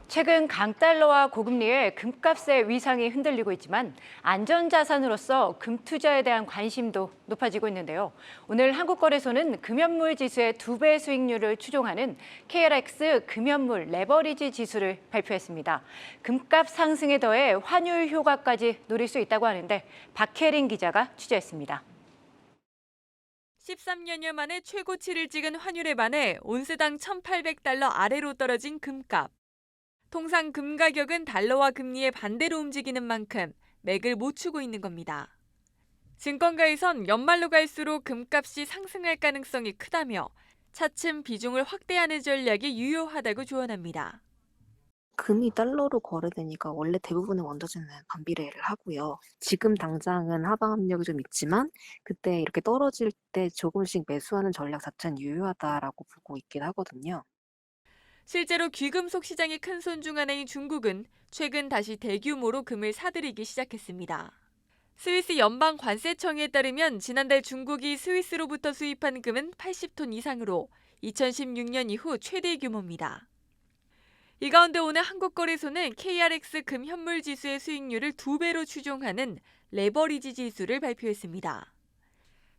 최근 강달러와 고금리에 금값의 위상이 흔들리고 있지만 안전자산으로서 금 투자에 대한 관심도 높아지고 있는데요. 오늘 한국거래소는 금연물 지수의 2배 수익률을 추종하는 KRX 금연물 레버리지 지수를 발표했습니다. 금값 상승에 더해 환율 효과까지 노릴 수 있다고 하는데 박혜린 기자가 취재했습니다. 13년여 만에 최고치를 찍은 환율에 반해 온스당 1,800달러 아래로 떨어진 금값. 통상 금 가격은 달러와 금리의 반대로 움직이는 만큼 맥을 못 추고 있는 겁니다. 증권가에선 연말로 갈수록 금값이 상승할 가능성이 크다며 차츰 비중을 확대하는 전략이 유효하다고 조언합니다. 금이 달러로 거래되니까 원래 대부분의 원자재는 반비례를 하고요. 지금 당장은 하방 압력이 좀 있지만 그때 이렇게 떨어질 때 조금씩 매수하는 전략 자체는 유효하다라고 보고 있긴 하거든요. 실제로 귀금속 시장의 큰 손 중 하나인 중국은 최근 다시 대규모로 금을 사들이기 시작했습니다. 스위스 연방관세청에 따르면 지난달 중국이 스위스로부터 수입한 금은 80톤 이상으로 2016년 이후 최대 규모입니다. 이 가운데 오늘 한국거래소는 KRX 금 현물 지수의 수익률을 2배로 추종하는 레버리지 지수를 발표했습니다.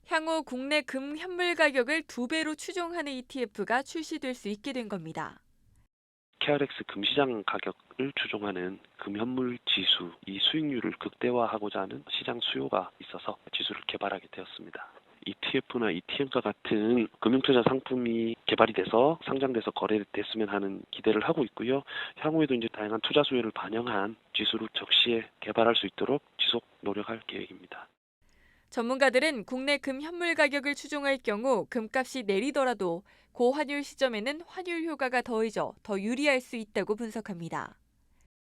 향후 국내 금 현물 가격을 2배로 추종하는 ETF가 출시될 수 있게 된 겁니다. KRX 금시장 가격을 추종하는 금현물 지수, 이 수익률을 극대화하고자 하는 시장 수요가 있어서 지수를 개발하게 되었습니다. ETF나 ETN과 같은 금융투자 상품이 개발이 돼서 상장돼서 거래됐으면 하는 기대를 하고 있고요. 향후에도 이제 다양한 투자 수요를 반영한 지수를 적시에 개발할 수 있도록 지속 노력할 계획입니다. 전문가들은 국내 금 현물 가격을 추종할 경우 금값이 내리더라도 고환율 시점에는 환율 효과가 더해져 더 유리할 수 있다고 분석합니다.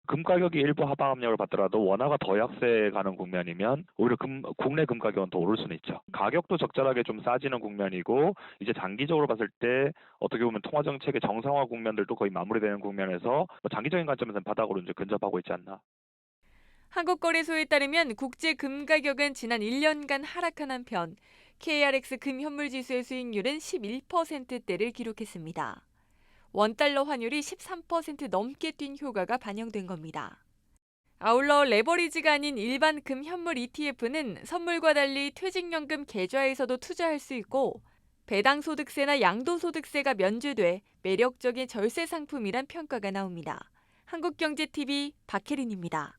금 가격이 일부 하방 압력을 받더라도 원화가 더 약세에 가는 국면이면 오히려 국내 금 가격은 더 오를 수는 있죠. 가격도 적절하게 좀 싸지는 국면이고 이제 장기적으로 봤을 때 어떻게 보면 통화 정책의 정상화 국면들도 거의 마무리되는 국면에서 장기적인 관점에서는 바닥으로 이제 근접하고 있지 않나. 한국거래소에 따르면 국제 금 가격은 지난 1년간 하락한 한편 KRX 금 현물 지수의 수익률은 11%대를 기록했습니다. 원달러 환율이 13% 넘게 뛴 효과가 반영된 겁니다. 아울러 레버리지가 아닌 일반 금 현물 ETF는 선물과 달리 퇴직연금 계좌에서도 투자할 수 있고 배당 소득세나 양도소득세가 면제돼 매력적인 절세 상품이란 평가가 나옵니다. 한국경제TV 박혜린입니다.